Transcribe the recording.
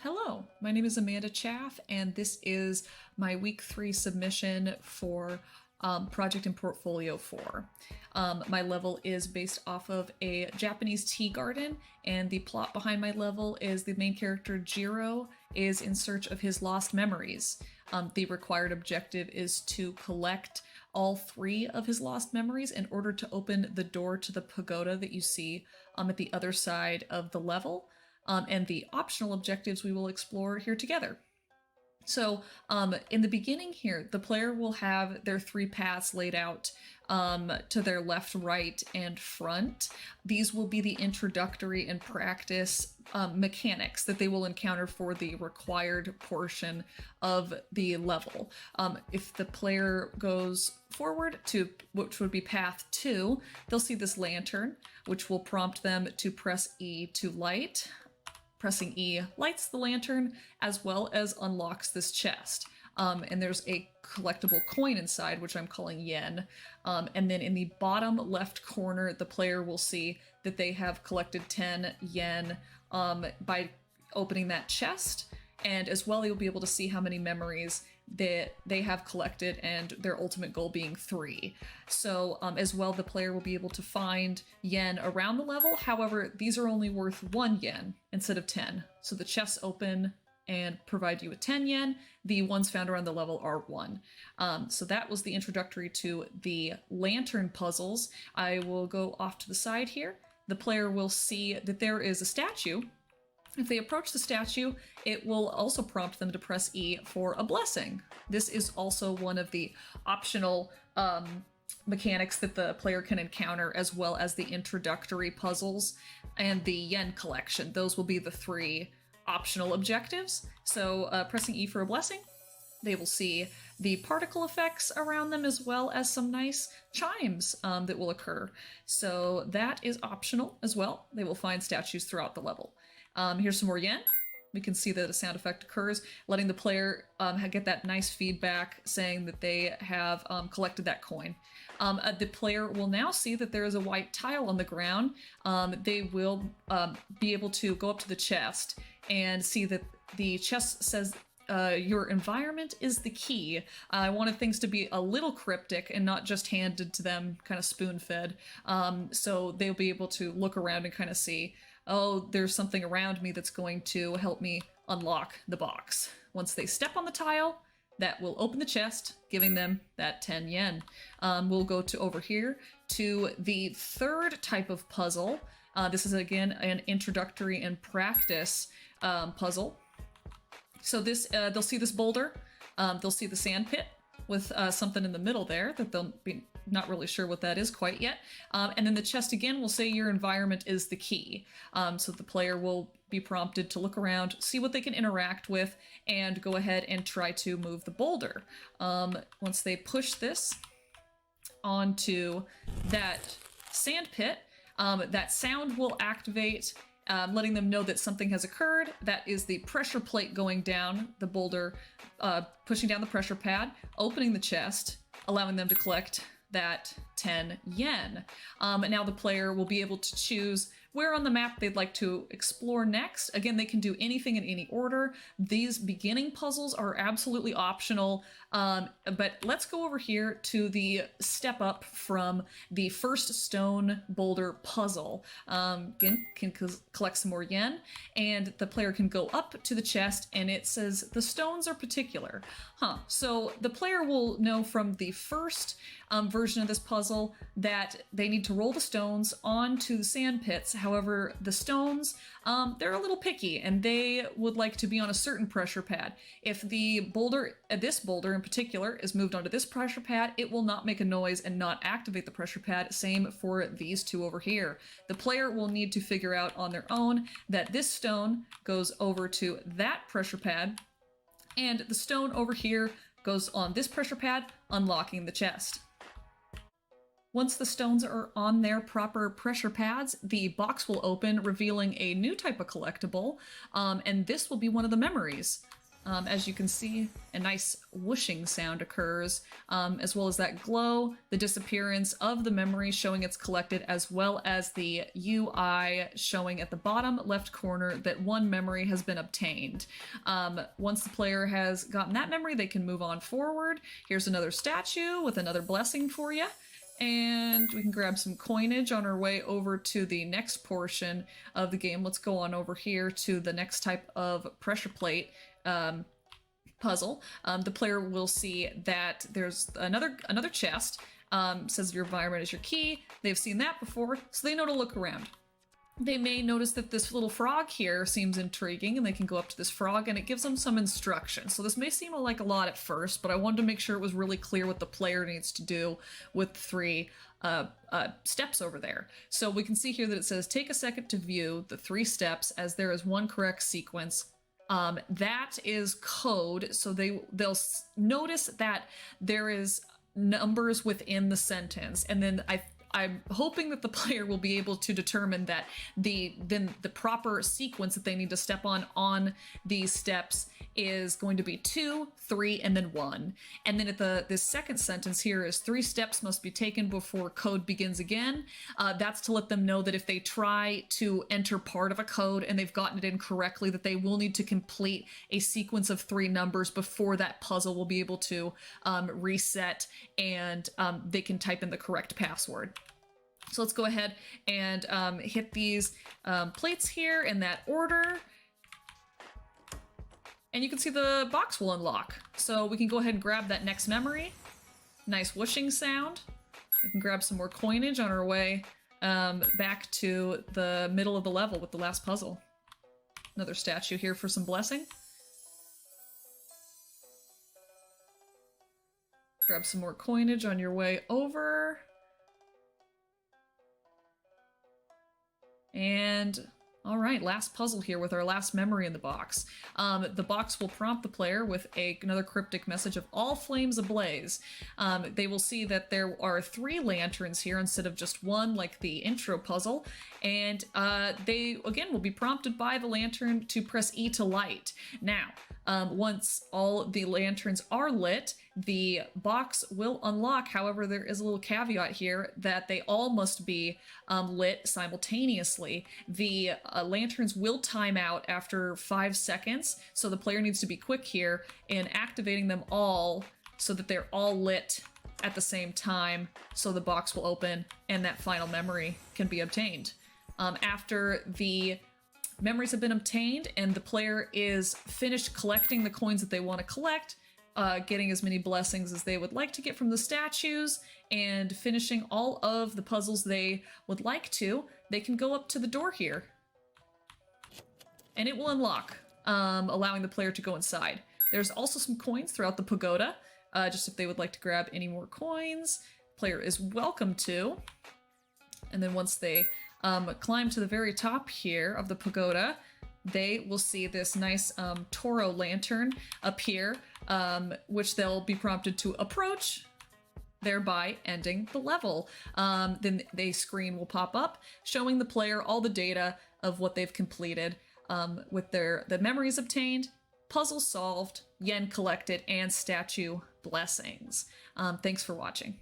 Hello, my name is Amanda Chaff, and this is my week 3 submission for Project and Portfolio 4. My level is based off of a Japanese tea garden, and the plot behind my level is the main character Jiro is in search of his lost memories. The required objective is to collect all 3 of his lost memories in order to open the door to the pagoda that you see at the other side of the level. And the optional objectives we will explore here together. So in the beginning here, the player will have their 3 paths laid out to their left, right, and front. These will be the introductory and practice mechanics that they will encounter for the required portion of the level. If the player goes forward to which would be path 2, they'll see this lantern, which will prompt them to press E to light. Pressing E lights the lantern as well as unlocks this chest. And there's a collectible coin inside, which I'm calling yen. And then in the bottom left corner, the player will see that they have collected 10 yen by opening that chest. And as well, you'll be able to see how many memories that they have collected and their ultimate goal being 3. So as well, the player will be able to find yen around the level. However, these are only worth 1 yen instead of 10. So the chests open and provide you with 10 yen. The ones found around the level are 1. So that was the introductory to the lantern puzzles. I will go off to the side here. The player will see that there is a statue. If they approach the statue, it will also prompt them to press E for a blessing. This is also one of the optional mechanics that the player can encounter, as well as the introductory puzzles and the yen collection. Those will be the 3 optional objectives. So pressing E for a blessing, they will see the particle effects around them, as well as some nice chimes that will occur. So that is optional as well. They will find statues throughout the level. Here's some more yen. We can see that a sound effect occurs, letting the player get that nice feedback saying that they have collected that coin. The player will now see that there is a white tile on the ground. They will be able to go up to the chest and see that the chest says your environment is the key. I wanted things to be a little cryptic and not just handed to them kind of spoon-fed. So they'll be able to look around and kind of see, oh, there's something around me that's going to help me unlock the box. Once they step on the tile, that will open the chest, giving them that 10 yen. We'll go to over here to the 3rd type of puzzle. This is, again, an introductory and practice puzzle. So this, they'll see this boulder, they'll see the sand pit with something in the middle there that they'll be not really sure what that is quite yet. And then the chest again will say your environment is the key. So the player will be prompted to look around, see what they can interact with, and go ahead and try to move the boulder. Once they push this onto that sand pit, that sound will activate, letting them know that something has occurred. That is the pressure plate going down the boulder, pushing down the pressure pad, opening the chest, allowing them to collect that 10 yen. Now the player will be able to choose where on the map they'd like to explore next. Again, they can do anything in any order. These beginning puzzles are absolutely optional, but let's go over here to the step up from the first stone boulder puzzle. Again, can collect some more yen, and the player can go up to the chest, and it says the stones are particular. So the player will know from the first version of this puzzle that they need to roll the stones onto the sand pits. However, the stones, they're a little picky, and they would like to be on a certain pressure pad. If the boulder, this boulder in particular, is moved onto this pressure pad, it will not make a noise and not activate the pressure pad. Same for these 2 over here. The player will need to figure out on their own that this stone goes over to that pressure pad, and the stone over here goes on this pressure pad, unlocking the chest. Once the stones are on their proper pressure pads, the box will open, revealing a new type of collectible, and this will be one of the memories. As you can see, a nice whooshing sound occurs, as well as that glow, the disappearance of the memory showing it's collected, as well as the UI showing at the bottom left corner that one memory has been obtained. Once the player has gotten that memory, they can move on forward. Here's another statue with another blessing for you. And we can grab some coinage on our way over to the next portion of the game. Let's go on over here to the next type of pressure plate puzzle. The player will see that there's another chest. Says your environment is your key. They've seen that before, so they know to look around. They may notice that this little frog here seems intriguing, and they can go up to this frog, and it gives them some instructions. So this may seem like a lot at first, but I wanted to make sure it was really clear what the player needs to do with 3 steps over there. So we can see here that it says, take a second to view the 3 steps, as there is one correct sequence. That is code, so they'll notice that there is numbers within the sentence, and then I'm hoping that the player will be able to determine that the proper sequence that they need to step on these steps is going to be 2, 3, and then 1. And then at this second sentence here is 3 steps must be taken before code begins again. That's to let them know that if they try to enter part of a code and they've gotten it incorrectly, that they will need to complete a sequence of 3 numbers before that puzzle will be able to reset, and they can type in the correct password. So let's go ahead and hit these plates here in that order. And you can see the box will unlock. So we can go ahead and grab that next memory. Nice whooshing sound. We can grab some more coinage on our way back to the middle of the level with the last puzzle. Another statue here for some blessing. Grab some more coinage on your way over. And all right, last puzzle here with our last memory in the box. The box will prompt the player with another cryptic message of all flames ablaze. They will see that there are 3 lanterns here instead of just 1 like the intro puzzle. And they, again, will be prompted by the lantern to press E to light. Now, once all the lanterns are lit, the box will unlock. However, there is a little caveat here that they all must be lit simultaneously. The lanterns will time out after 5 seconds, so the player needs to be quick here in activating them all so that they're all lit at the same time, so the box will open and that final memory can be obtained. After the memories have been obtained and the player is finished collecting the coins that they want to collect, getting as many blessings as they would like to get from the statues, and finishing all of the puzzles they would like to, they can go up to the door here. And it will unlock, allowing the player to go inside. There's also some coins throughout the pagoda, just if they would like to grab any more coins. Player is welcome to. And then once they climb to the very top here of the pagoda, they will see this nice Toro lantern appear, which they'll be prompted to approach, thereby ending the level. Then a screen will pop up showing the player all the data of what they've completed with the memories obtained, puzzles solved, yen collected, and statue blessings. Thanks for watching.